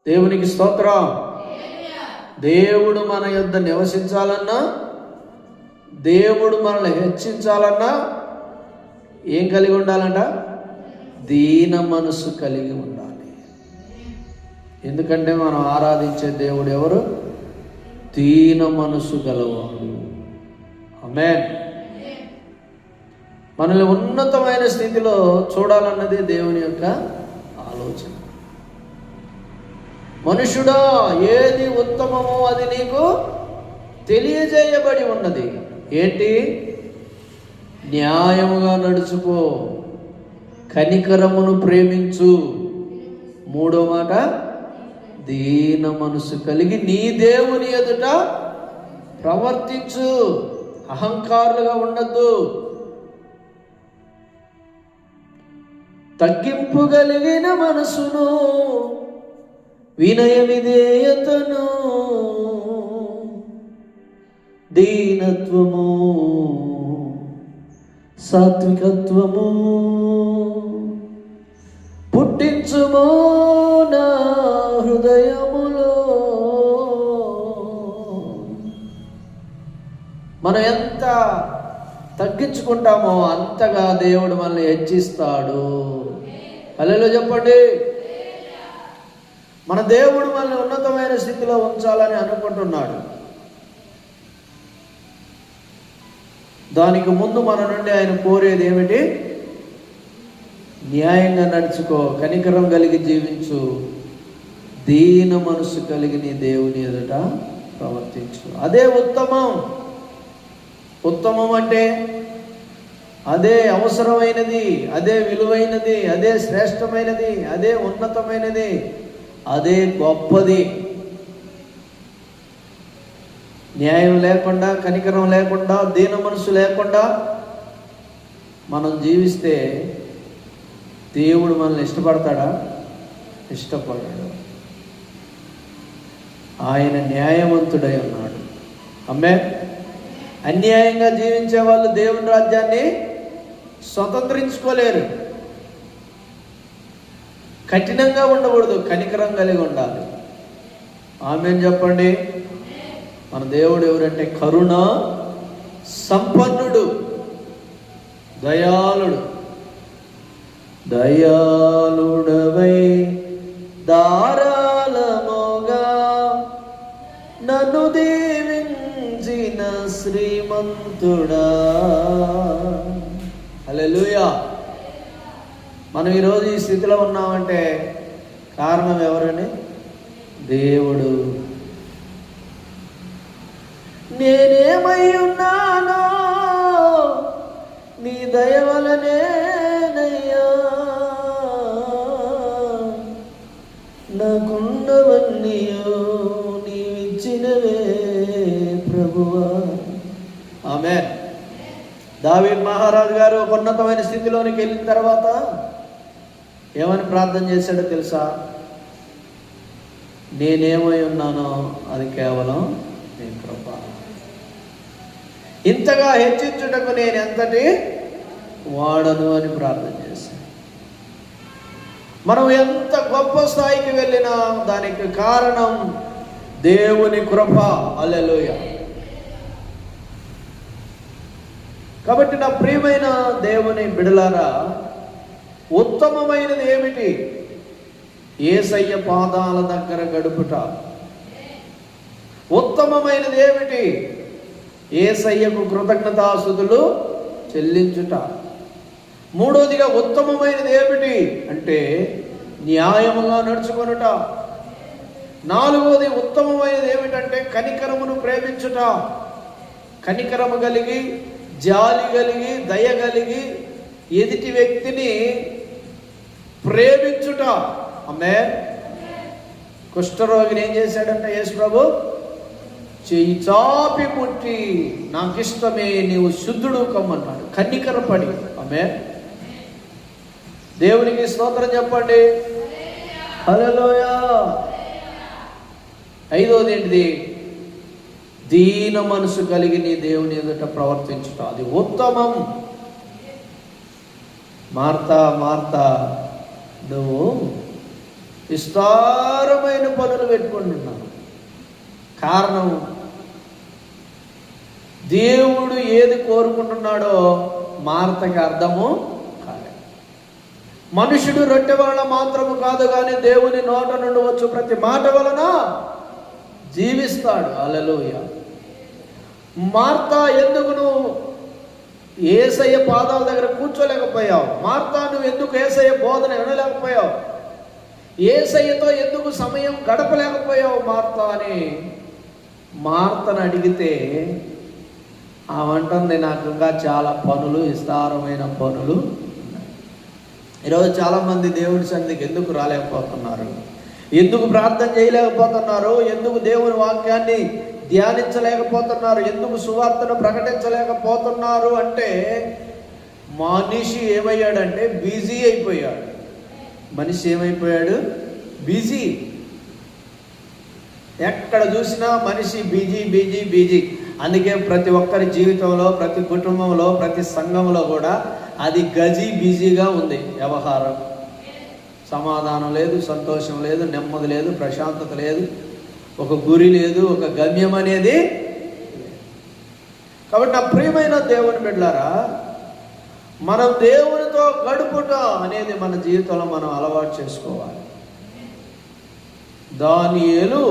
దేవునికి స్తోత్రం. దేవుడు మన యొద్ద నివసించాలన్నా, దేవుడు మనల్ని హెచ్చించాలన్నా ఏం కలిగి ఉండాలంట? దీన మనసు కలిగి ఉండాలి. ఎందుకంటే మనం ఆరాధించే దేవుడు ఎవరు? దీన మనసు గలవాడు. ఆమేన్. మనల్ని ఉన్నతమైన స్థితిలో చూడాలన్నది దేవుని యొక్క ఆలోచన. మనుషుడా, ఏది ఉత్తమమో అది నీకు తెలియజేయబడి ఉన్నది. ఏంటి? న్యాయముగా నడుచుకో, కనికరమును ప్రేమించు. మూడో మాట, దీన మనసు కలిగి నీ దేవుని ఎదుట ప్రవర్తించు. అహంకారులుగా ఉండద్దు. తగ్గింపు కలిగిన మనసును, వినయ విధేయతను, దీనత్వము, సాత్వికత్వము పుట్టించుమో నా హృదయములో. మనం ఎంత తగ్గించుకుంటామో అంతగా దేవుడు మనల్ని హెచ్చిస్తాడు. హల్లెలూయా చెప్పండి. మన దేవుడు మనల్ని ఉన్నతమైన స్థితిలో ఉంచాలని అనుకుంటున్నాడు. దానికి ముందు మన నుండి ఆయన కోరేది ఏమిటి? న్యాయంగా నడుచుకో, కనికరం కలిగి జీవించు, దీన మనసు కలిగి నీ దేవుని ఎదుట ప్రవర్తించు. అదే ఉత్తమం. ఉత్తమం అంటే అదే అవసరమైనది, అదే విలువైనది, అదే శ్రేష్టమైనది, అదే ఉన్నతమైనది, అదే గొప్పది. న్యాయం లేకుండా, కనికరం లేకుండా, దీన మనసు లేకుండా మనం జీవిస్తే దేవుడు మనల్ని ఇష్టపడతాడా? ఇష్టపడాడు. ఆయన న్యాయవంతుడై ఉన్నాడు. ఆమేన్. అన్యాయంగా జీవించే వాళ్ళు దేవుని రాజ్యాన్ని స్వతంత్రించుకోలేరు. కఠినంగా ఉండకూడదు, కనికరం కలిగి ఉండాలి. ఆమేన్ చెప్పండి. మన దేవుడు ఎవరంటే కరుణ సంపన్నుడు, దయాళుడు. దయాళుడవై ధారాళముగా నన్ను దీవించిన శ్రీమంతుడా. హల్లెలూయా. మనం ఈరోజు ఈ స్థితిలో ఉన్నామంటే కారణం ఎవరని? దేవుడు. నేనేమై ఉన్నానో నీ దయ వలనేనయ్యా, నాకున్నవన్నీయో నీవిచ్చినవే ప్రభువా. ఆమేన్. దావీదు మహారాజు గారు ఒక ఉన్నతమైన స్థితిలోనికి వెళ్ళిన తర్వాత ఏమని ప్రార్థన చేశాడో తెలుసా? నేనేమై ఉన్నానో అది కేవలం నీ కృప. ఇంతగా హెచ్చించుటకు నేను ఎంతటి వాడను అని ప్రార్థన చేశాను. మనం ఎంత గొప్ప స్థాయికి వెళ్ళినా దానికి కారణం దేవుని కృప. హల్లెలూయా. కాబట్టి నా ప్రియమైన దేవుని బిడలారా, ఉత్తమమైనది ఏమిటి? యేసయ్య పాదాల దగ్గర గడుపుట. ఉత్తమమైనది ఏమిటి? యేసయ్యకు కృతజ్ఞతాస్తుతులు చెల్లించుట. మూడోదిగా ఉత్తమమైనది ఏమిటి అంటే న్యాయముగా నడుచుకొనుట. నాలుగోది ఉత్తమమైనది ఏమిటంటే కనికరమును ప్రేమించుట. కనికరము కలిగి, జాలి కలిగి, దయ కలిగి ఎదుటి వ్యక్తిని ప్రేమించుట. ఆమేన్. కుష్ఠరోగిని ఏం చేశాడంటే యేసు ప్రభు చెయ్యి చాపి ముట్టి నాకిష్టమే నీవు శుద్ధుడు కమ్మన్నాడు, కనికరపడి. ఆమేన్. దేవునికి స్తోత్రం చెప్పండి. హల్లెలూయా. ఐదోది ఏంటిది? దీన మనసు కలిగి నీ దేవుని ఎదుట ప్రవర్తించుట. అది ఉత్తమం. మార్తా మార్తా, నువ్వు విస్తారమైన పెట్టుకుంటున్నాను. కారణం, దేవుడు ఏది కోరుకుంటున్నాడో మార్తకి అర్థము కాలేదు. మనుషుడు రొట్టె వలన మాత్రము కాదు కానీ దేవుని నోట నుండి వచ్చు ప్రతి మాట వలన జీవిస్తాడు. హల్లెలూయా. మార్తా, ఎందుకు నువ్వు యేసయ్య పాదాల దగ్గర కూర్చోలేకపోయావు? మార్తా, నువ్వు ఎందుకు యేసయ్య బోధన వినలేకపోయావు? యేసయ్యతో ఎందుకు సమయం గడపలేకపోయావు మార్తా అని మార్తను అడిగితే ఆమంటుంది, నాకు ఇంకా చాలా పనులు, విస్తారమైన పనులు ఉన్నాయి. ఈరోజు చాలామంది దేవుడి సన్నిధికి ఎందుకు రాలేకపోతున్నారు? ఎందుకు ప్రార్థన చేయలేకపోతున్నారు? ఎందుకు దేవుని వాక్యాన్ని ధ్యానించలేకపోతున్నారు? ఎందుకు సువార్తను ప్రకటించలేకపోతున్నారు అంటే, మనిషి ఏమయ్యాడంటే బిజీ అయిపోయాడు. మనిషి ఏమైపోయాడు? బిజీ. ఎక్కడ చూసినా మనిషి బిజీ బిజీ బిజీ. అందుకే ప్రతి ఒక్కరి జీవితంలో, ప్రతి కుటుంబంలో, ప్రతి సంఘంలో కూడా అది బిజీగా ఉంది. వ్యవహారం, సమాధానం లేదు, సంతోషం లేదు, నెమ్మది లేదు, ప్రశాంతత లేదు, ఒక గురి లేదు, ఒక గమ్యం అనేది. కాబట్టి నా ప్రియమైన దేవుని బిడ్డలారా, మనం దేవునితో గడుపుట అనేది మన జీవితంలో మనం అలవాటు చేసుకోవాలి. దానియేలు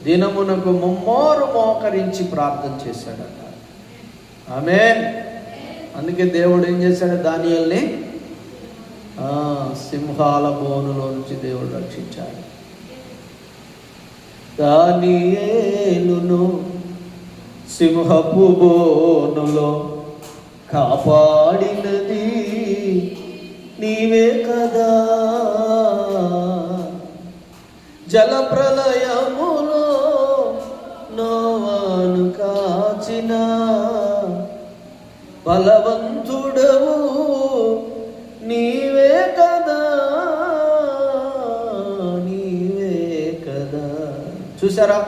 దినమునకు ముమ్మారు మోకరించి ప్రార్థన చేశాడట. ఆమేన్. అందుకే దేవుడు ఏం చేశాడు? దానియేలుని సింహాల బోనులో నుంచి దేవుడు రక్షించాడు. దానియేలును సింహపు బోనులో కాపాడినది నీవే కదా, జల ప్రళయములో నోవాను కాచిన బలవంతుడవు నీవే కదా, నీవే కదా. చూసారా,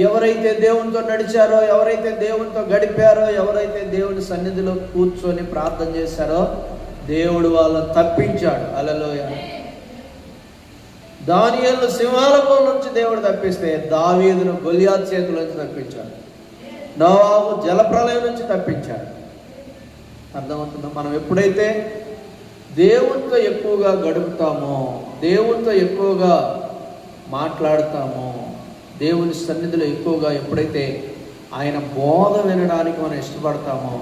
ఎవరైతే దేవునితో నడిచారో, ఎవరైతే దేవునితో గడిపారో, ఎవరైతే దేవుని సన్నిధిలో కూర్చొని ప్రార్థన చేశారో దేవుడు వాళ్ళని తప్పించాడు. హల్లెలూయా. దానియేలును సింహాల బోను నుంచి దేవుడు తప్పిస్తే దావీదును గొలియాతు చేతుల నుంచి తప్పించాడు. నోవాహు జలప్రలయం నుంచి తప్పించాడు. అర్థమవుతుందా? మనం ఎప్పుడైతే దేవునితో ఎక్కువగా గడుపుతామో, దేవునితో ఎక్కువగా మాట్లాడుతామో, దేవుని సన్నిధిలో ఎక్కువగా ఎప్పుడైతే ఆయన బోధ వినడానికి మనం ఇష్టపడతామో,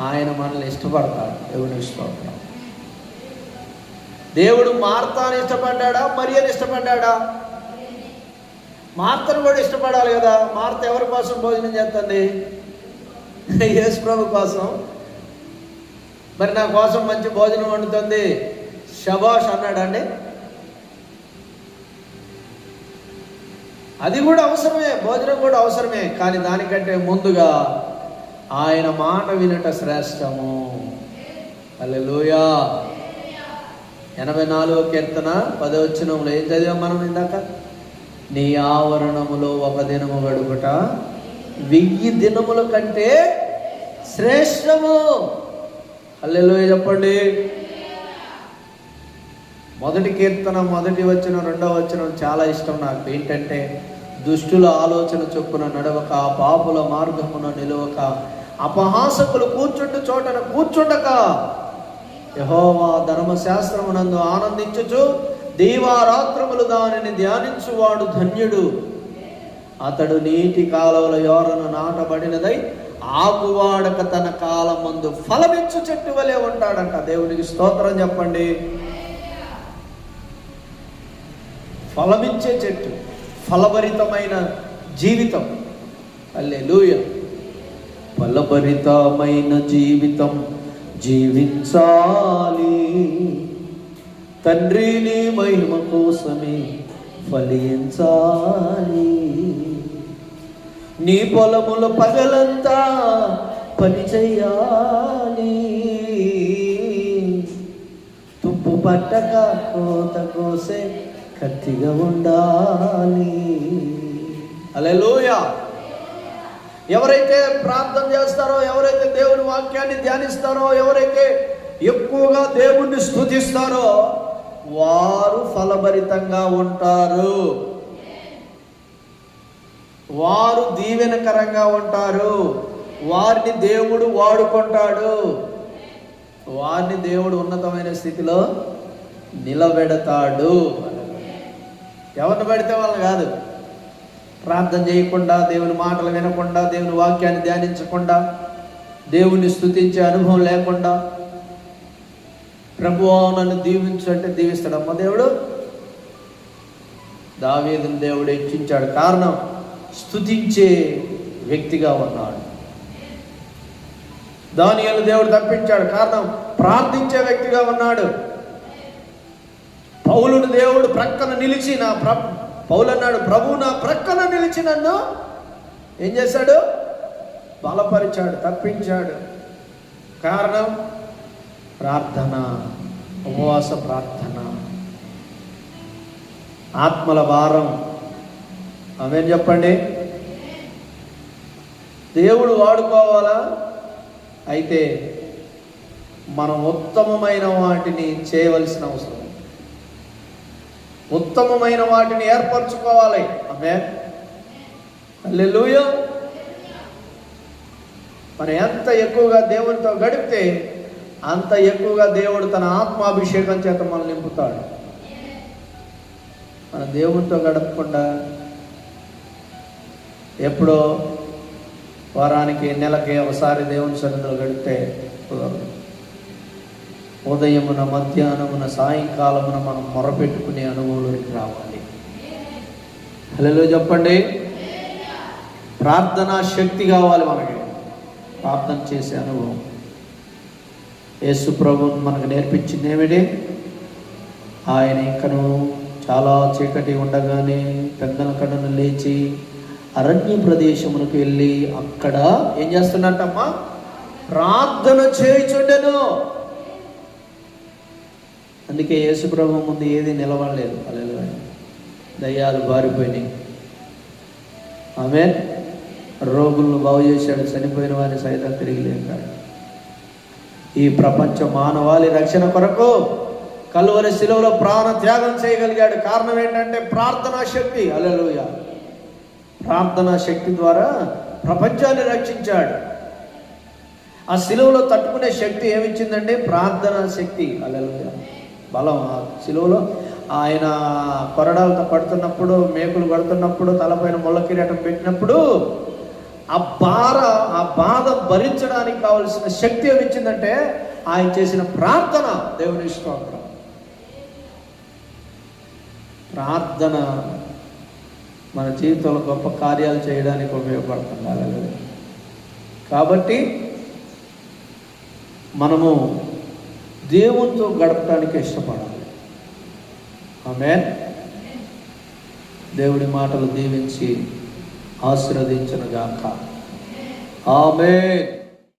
ఆయన మనల్ని ఇష్టపడతాడు. దేవుని ఇష్టపడతాం. దేవుడు మార్తాను ఇష్టపడ్డా, మరియను ఇష్టపడ్డా? మార్తను కూడా ఇష్టపడాలి కదా. మార్త ఎవరి కోసం భోజనం చేస్తుంది? యేసు ప్రభు కోసం. మరి నా కోసం మంచి భోజనం వండుతుంది, శబాష్ అన్నాడండి. అది కూడా అవసరమే, భోజనం కూడా అవసరమే. కానీ దానికంటే ముందుగా ఆయన మాట వినట శ్రేష్టము. హల్లెలూయా. 84వ కీర్తన 10వ వచనంలో ఏం చదివాం మనం ఇందాక? నీ ఆవరణములో ఒక దినము గడుపుట 1000 దినముల కంటే శ్రేష్టము. హల్లెలూయా చెప్పండి. మొదటి కీర్తన 1వ వచనం 2వ వచనం చాలా ఇష్టం నాకు. ఏంటంటే, దుష్టుల ఆలోచన చొప్పున నడవక, పాపుల మార్గమున నిలవక, అపహాసకులు కూర్చుండు చోటన కూర్చుండక, యెహోవా ధర్మశాస్త్రమునందు ఆనందించుచు దీవారాత్రములు దానిని ధ్యానించువాడు ధన్యుడు. అతడు నీటి కాలువల యోరను నాటబడినదై ఆకువాడక తన కాలమందు ఫలమిచ్చు చెట్టు వలె ఉంటాడంట. దేవునికి స్తోత్రం చెప్పండి. ఫలమిచ్చే చెట్టు, ఫలభరితమైన జీవితం. హల్లెలూయా. ఫలభరితమైన జీవితం జీవించాలి. తండ్రి నీ మహిమ కోసమే ఫలించాలి. నీ పొలముల పగలంతా పని చెయ్యాలి. తుప్పు పట్టక కోత కోసే కత్తిగా ఉండాలి. హల్లెలూయా. ఎవరైతే ప్రార్థన చేస్తారో, ఎవరైతే దేవుని వాక్యాన్ని ధ్యానిస్తారో, ఎవరైతే ఎక్కువగా దేవుణ్ణి స్తుతిస్తారో వారు ఫలభరితంగా ఉంటారు. వారు దీవెనకరంగా ఉంటారు. వారిని దేవుడు వాడుకుంటాడు. వారిని దేవుడు ఉన్నతమైన స్థితిలో నిలబెడతాడు. ఎవరిని పడితే వాళ్ళు కాదు. ప్రార్థన చేయకుండా, దేవుని మాటలు వినకుండా, దేవుని వాక్యాన్ని ధ్యానించకుండా, దేవుని స్తుతించే అనుభవం లేకుండా, ప్రభువా నన్ను దీవించు అంటే దీవిస్తాడమ్మ దేవుడు? దావీదును దేవుడు హెచ్చించాడు. కారణం, స్తుతించే వ్యక్తిగా ఉన్నాడు. దానియేలు దేవుడు తప్పించాడు. కారణం, ప్రార్థించే వ్యక్తిగా ఉన్నాడు. పౌలును దేవుడు ప్రక్కన నిలిచి పౌలు అన్నాడు, ప్రభు నా ప్రక్కన నిలిచి నన్ను ఏం చేశాడు? బలపరిచాడు, తప్పించాడు. కారణం, ప్రార్థన, ఉపవాస ప్రార్థన, ఆత్మల భారం. ఆమేన్ చెప్పండి. దేవుడు వాడుకోవాలా? అయితే మనం ఉత్తమమైన వాటిని చేయవలసిన అవసరం, ఉత్తమమైన వాటిని ఏర్పరచుకోవాలి. ఆమేన్, హల్లెలూయా. మనం ఎంత ఎక్కువగా దేవునితో గడిపితే అంత ఎక్కువగా దేవుడు తన ఆత్మాభిషేకం చేత మనం నింపుతాడు. మన దేవునితో గడపకుండా ఎప్పుడో వారానికి, నెలకి ఒకసారి దేవుని సన్నిధిలో గడిపితే కుదరదు. ఉదయమున, మధ్యాహ్నమున, సాయంకాలమున మనం మొరపెట్టుకునే అనుభవంలోకి రావాలి. హల్లెలూయా చెప్పండి. ప్రార్థనా శక్తి కావాలి మనకి, ప్రార్థన చేసే అనుభవం. యేసు ప్రభువు మనకు నేర్పించింది ఏమిటి? ఆయన ఇంకను చాలా చీకటి ఉండగానే పెద్దల కడను లేచి అరణ్య ప్రదేశమునకు వెళ్ళి అక్కడ ఏం చేస్తున్నట్టమ్మా? ప్రార్థన చేయుచుండెను. అందుకే యేసు ప్రభువు ముందు ఏది నిలవలేదు. హల్లెలూయా. దయ్యాలు బారిపోయినాయి. ఆమేన్. రోగులను బాగు చేశాడు, చనిపోయిన వారిని సైతం తిరిగి లేపాడు. ఈ ప్రపంచ మానవాళి రక్షణ కొరకు కల్వరి శిలువలో ప్రాణ త్యాగం చేయగలిగాడు. కారణం ఏంటంటే ప్రార్థనా శక్తి. హల్లెలూయా. ప్రార్థనా శక్తి ద్వారా ప్రపంచాన్ని రక్షించాడు. ఆ శిలువలో తట్టుకునే శక్తి ఏమిచ్చిందంటే ప్రార్థనా శక్తి. హల్లెలూయా. బలం. ఆ శిలువలో ఆయన కొరడాలతో పడుతున్నప్పుడు, మేకులు పడుతున్నప్పుడు, తలపైన ముళ్ళ కిరీటం పెట్టినప్పుడు ఆ బాధ భరించడానికి కావలసిన శక్తి ఏమిచ్చిందంటే ఆయన చేసిన ప్రార్థన. దేవుని స్తోత్రం. ప్రార్థన మన జీవితంలో గొప్ప కార్యాలు చేయడానికి ఉపయోగపడుతుంది. కాబట్టి మనము దేవునితో గడపడానికి ఇష్టపడాలి. ఆమేన్. దేవుడి మాటలు దీవించి ఆశీర్వదించునుగాక. ఆమేన్.